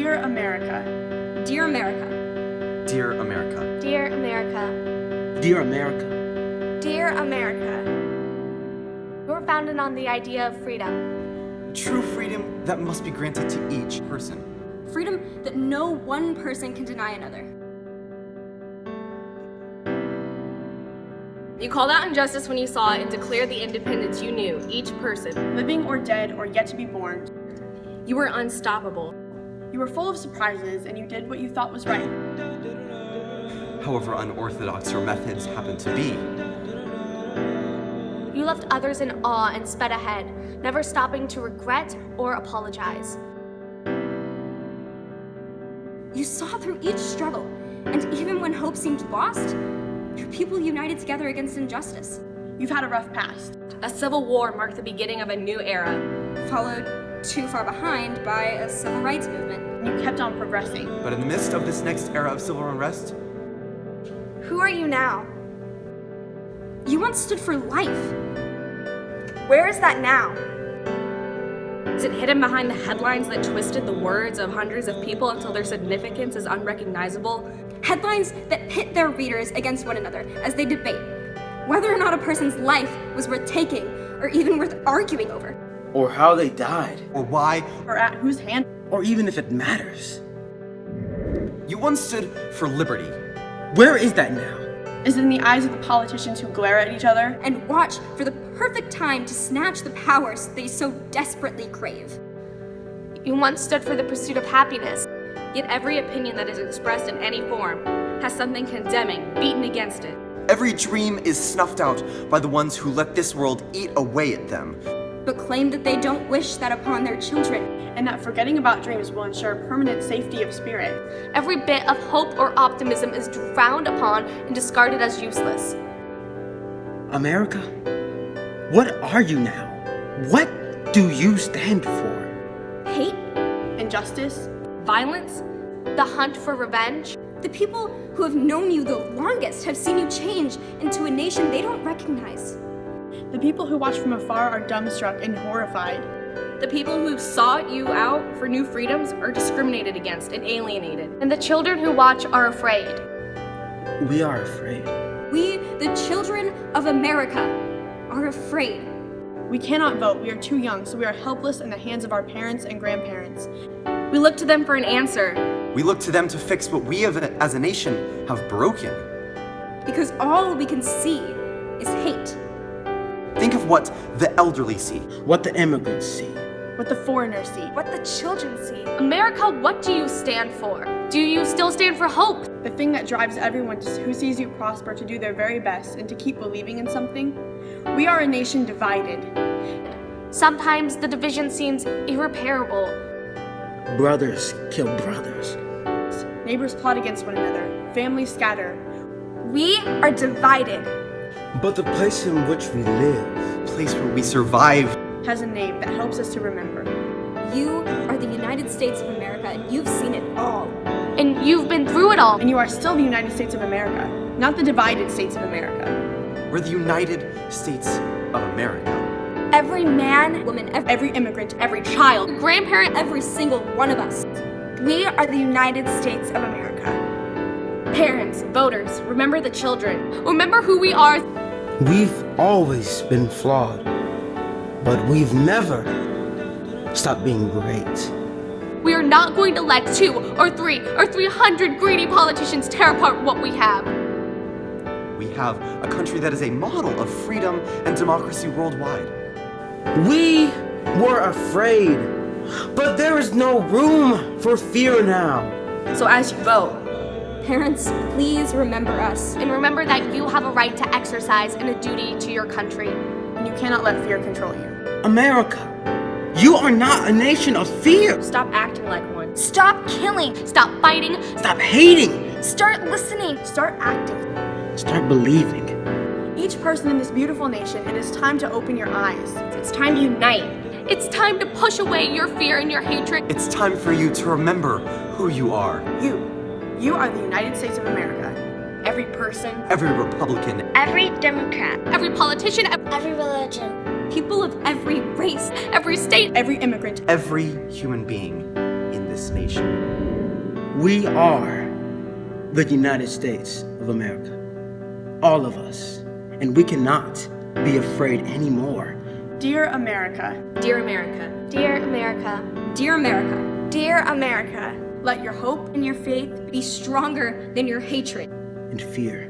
Dear America. Dear America. Dear America. Dear America. Dear America. Dear America. You're founded on the idea of freedom. True freedom that must be granted to each person. Freedom that no one person can deny another. You called out injustice when you saw it and declared the independence you knew, each person. Living or dead or yet to be born. You were unstoppable. You were full of surprises and you did what you thought was right. However unorthodox your methods happen to be. You left others in awe and sped ahead, never stopping to regret or apologize. You saw through each struggle, and even when hope seemed lost, your people united together against injustice. You've had a rough past. A civil war marked the beginning of a new era, followed too far behind by a civil rights movement. You kept on progressing. But in the midst of this next era of civil unrest, who are you now? You once stood for life. Where is that now? Is it hidden behind the headlines that twisted the words of hundreds of people until their significance is unrecognizable? Headlines that pit their readers against one another as they debate whether or not a person's life was worth taking or even worth arguing over. Or how they died. or why Or at whose hand? Or even if it matters. you once stood for liberty. Where is that now? Is it in the eyes of the politicians who glare at each other? And watch for the perfect time to snatch the powers they so desperately crave. You once stood for the pursuit of happiness, yet every opinion that is expressed in any form has something condemning beaten against it. Every dream is snuffed out by the ones who let this world eat away at them. But claim that they don't wish that upon their children. And that forgetting about dreams will ensure permanent safety of spirit. Every bit of hope or optimism is frowned upon and discarded as useless. America? What are you now? What do you stand for? Hate, Injustice? violence, the hunt for revenge. The people who have known you the longest have seen you change into a nation they don't recognize. The people who watch from afar are dumbstruck and horrified. The people who sought you out for new freedoms are discriminated against and alienated. And the children who watch are afraid. We are afraid. We, the children of America, are afraid. We cannot vote. We are too young, so we are helpless in the hands of our parents and grandparents. We look to them for an answer, We look to them to fix what we as a nation have broken. because all we can see is hate. Think of what the elderly see. What the immigrants see. What the foreigners see. What the children see. America, what do you stand for? Do you still stand for hope? The thing that drives everyone who sees you prosper to do their very best and to keep believing in something. We are a nation divided. Sometimes the division seems irreparable. Brothers kill brothers. Neighbors plot against one another. Families scatter. We are divided. But the place in which we live. Place where we survive. Has a name that helps us to remember. You are the United States of America, and you've seen it all. And you've been through it all. And you are still the United States of America, not the divided states of America. We're the United States of America. Every man, woman, Every immigrant, every child, grandparent, every single one of us. We are the United States of America. Parents, voters, remember the children. Remember who we are. We've always been flawed. But we've never stopped being great. We are not going to let 2 or 3 or 300 greedy politicians tear apart what we have. We have a country that is a model of freedom and democracy worldwide. We were afraid. But there is no room for fear now. So as you vote, parents, please remember us. And remember that you have a right to exercise and a duty to your country. and you cannot let fear control you. America, you are not a nation of fear. Stop acting like one. Stop killing. Stop fighting. Stop hating. Start listening. Start acting. Start believing. Each person in this beautiful nation, it is time to open your eyes. It's time to unite. It's time to push away your fear and your hatred. It's time for you to remember who you are. You are the United States of America. Every person, Every Republican, Every Democrat, every politician, every religion, people of every race, every state, Every immigrant, every human being in this nation. We are the United States of America. All of us. And we cannot be afraid anymore. Dear America, Dear America. Dear America. Dear America. Dear America. let your hope And your faith be stronger than your hatred. And fear.